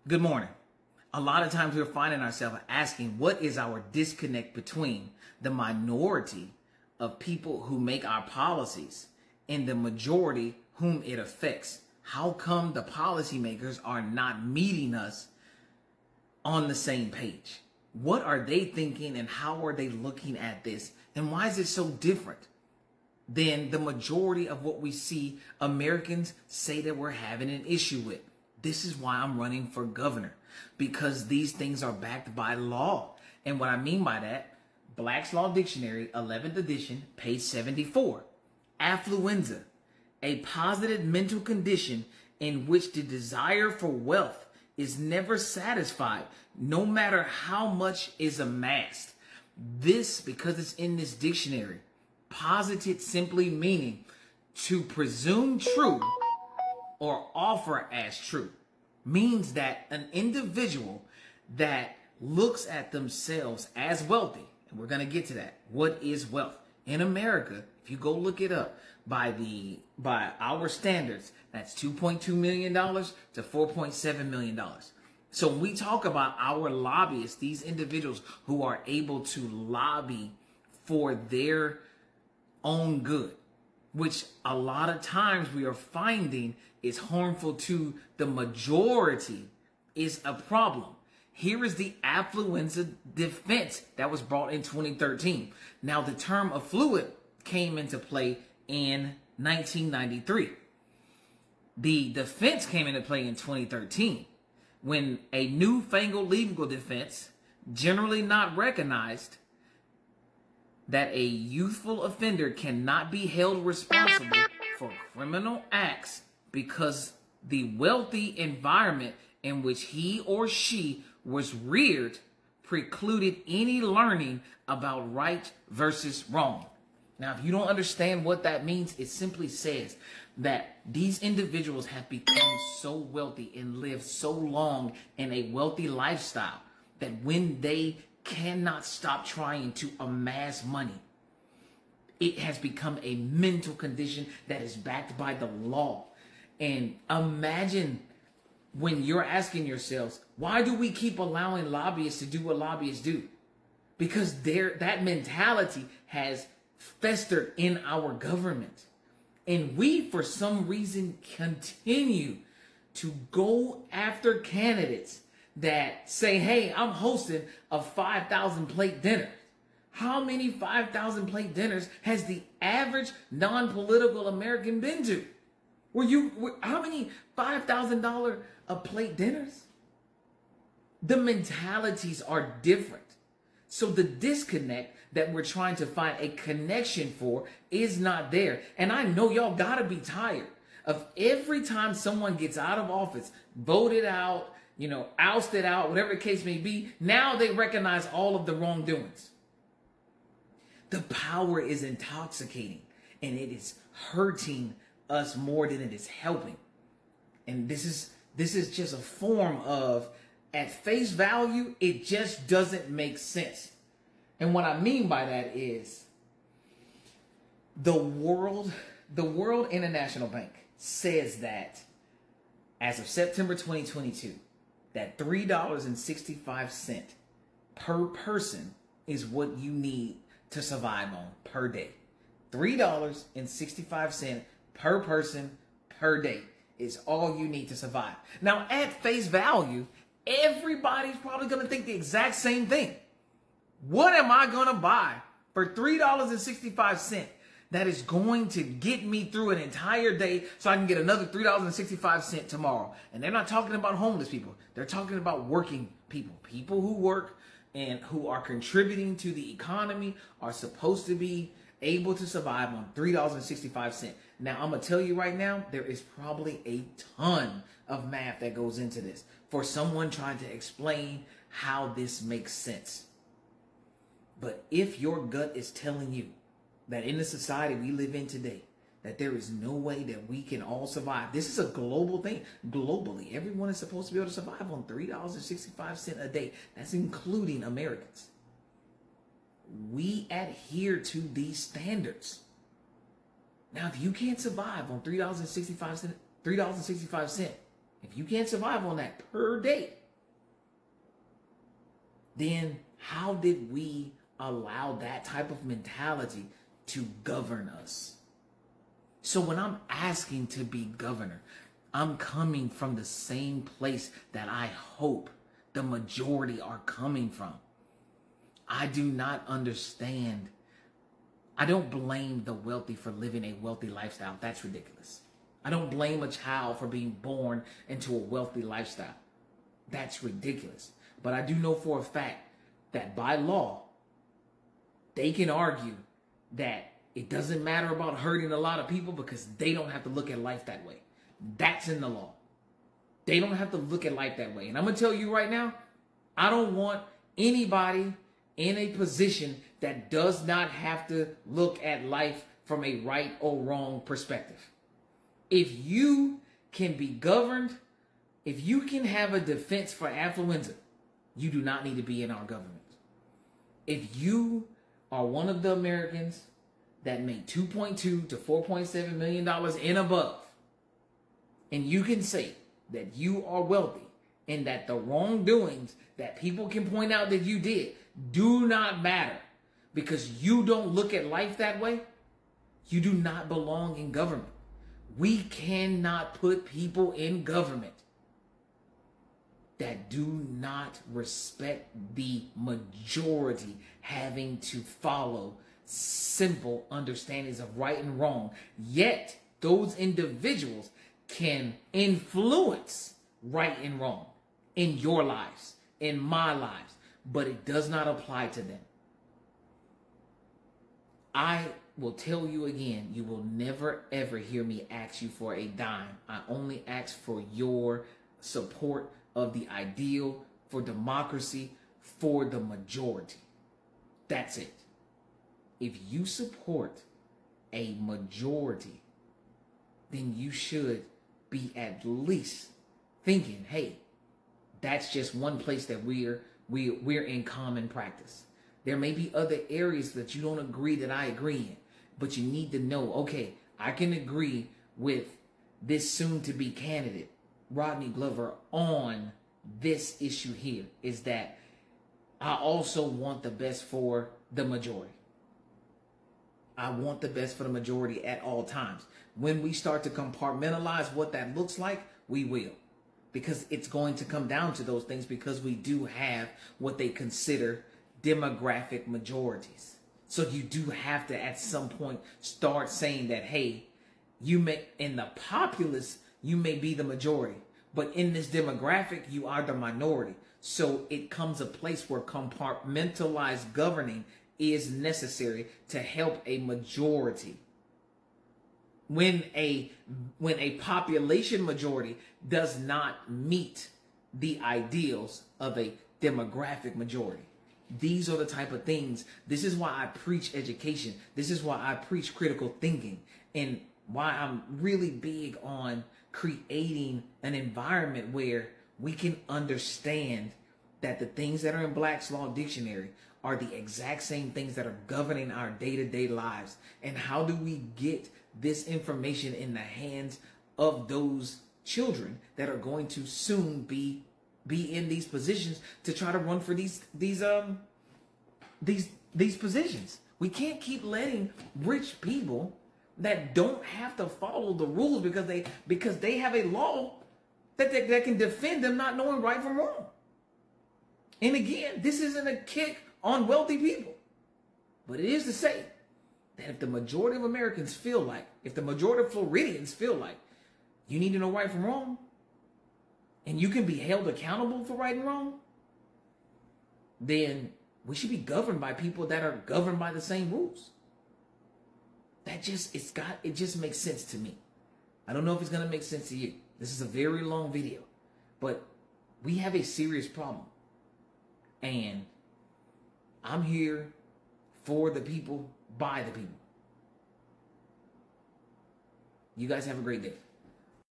Good morning. A lot of times we're finding ourselves asking, what is our disconnect between the minority of people who make our policies and the majority whom it affects? How come the policymakers are not meeting us on the same page? What are they thinking and how are they looking at this? And why is it so different than the majority of what we see Americans say that we're having an issue with? This is why I'm running for governor, because these things are backed by law. And what I mean by that, Black's Law Dictionary, 11th edition, page 74. Affluenza, a positive mental condition in which the desire for wealth is never satisfied, no matter how much is amassed. This, because it's in this dictionary, posited simply meaning to presume true or offer as true, means that an individual that looks at themselves as wealthy, and we're going to get to that. What is wealth? In America, if you go look it up, by our standards, that's $2.2 million to $4.7 million. So when we talk about our lobbyists, these individuals who are able to lobby for their own good, which a lot of times we are finding is harmful to the majority, is a problem. Here is the affluenza defense that was brought in 2013. Now, the term affluent came into play in 1993. The defense came into play in 2013 when a newfangled legal defense, generally not recognized, that a youthful offender cannot be held responsible for criminal acts because the wealthy environment in which he or she was reared precluded any learning about right versus wrong. Now, if you don't understand what that means, it simply says that these individuals have become so wealthy and lived so long in a wealthy lifestyle that when they cannot stop trying to amass money, it has become a mental condition that is backed by the law. And imagine when you're asking yourselves, why do we keep allowing lobbyists to do what lobbyists do? Because that mentality has festered in our government. And we, for some reason, continue to go after candidates that say, hey, I'm hosting a 5,000 plate dinner. How many 5,000 plate dinners has the average non-political American been to? How many $5,000 a plate dinners? The mentalities are different. So the disconnect that we're trying to find a connection for is not there. And I know y'all gotta be tired of every time someone gets out of office, voted out, ousted out, whatever the case may be, now they recognize all of the wrongdoings. The power is intoxicating and it is hurting us more than it is helping. And this is just a form of, at face value, it just doesn't make sense. And what I mean by that is the World International Bank says that as of September 2022, that $3.65 per person is what you need to survive on per day. $3.65 per person per day is all you need to survive. Now, at face value, everybody's probably going to think the exact same thing. What am I going to buy for $3.65 that is going to get me through an entire day so I can get another $3.65 tomorrow? And they're not talking about homeless people. They're talking about working people. People who work and who are contributing to the economy are supposed to be able to survive on $3.65. Now, I'm going to tell you right now, there is probably a ton of math that goes into this for someone trying to explain how this makes sense. But if your gut is telling you that in the society we live in today, that there is no way that we can all survive. This is a global thing. Globally, everyone is supposed to be able to survive on $3.65 a day. That's including Americans. We adhere to these standards. Now, if you can't survive on $3.65, if you can't survive on that per day, then how did we allow that type of mentality to govern us? So when I'm asking to be governor, I'm coming from the same place that I hope the majority are coming from. I do not understand. I don't blame the wealthy for living a wealthy lifestyle. That's ridiculous. I don't blame a child for being born into a wealthy lifestyle. That's ridiculous. But I do know for a fact that by law, they can argue that it doesn't matter about hurting a lot of people because they don't have to look at life that way. That's in the law. They don't have to look at life that way. And I'm going to tell you right now, I don't want anybody in a position that does not have to look at life from a right or wrong perspective. If you can be governed, if you can have a defense for affluenza, you do not need to be in our government. If you are one of the Americans that make $2.2 to $4.7 million and above, and you can say that you are wealthy and that the wrongdoings that people can point out that you did do not matter because you don't look at life that way, you do not belong in government. We cannot put people in government that do not respect the majority having to follow simple understandings of right and wrong. Yet those individuals can influence right and wrong in your lives, in my lives, but it does not apply to them. I will tell you again, you will never ever hear me ask you for a dime. I only ask for your support of the ideal for democracy for the majority. That's it. If you support a majority, then you should be at least thinking, hey, that's just one place that we're in common practice. There may be other areas that you don't agree that I agree in, but you need to know, okay, I can agree with this soon-to-be candidate, Rodney Glover, on this issue here, is that I also want the best for the majority. I want the best for the majority at all times. When we start to compartmentalize what that looks like, we will. Because it's going to come down to those things because we do have what they consider demographic majorities. So you do have to at some point start saying that, hey, you may, in the populace, you may be the majority, but in this demographic, you are the minority. So it comes a place where compartmentalized governing is necessary to help a majority. When a population majority does not meet the ideals of a demographic majority. These are the type of things. This is why I preach education. This is why I preach critical thinking, and why I'm really big on creating an environment where we can understand that the things that are in Black's Law Dictionary are the exact same things that are governing our day-to-day lives. And how do we get this information in the hands of those children that are going to soon be in these positions to try to run for these positions? We can't keep letting rich people that don't have to follow the rules because they have a law that can defend them not knowing right from wrong. And again, this isn't a kick on wealthy people, but it is to say that if the majority of Americans feel like, if the majority of Floridians feel like you need to know right from wrong, and you can be held accountable for right and wrong, then we should be governed by people that are governed by the same rules. It just makes sense to me. I don't know if it's going to make sense to you. This is a very long video, but we have a serious problem. And I'm here for the people, by the people. You guys have a great day.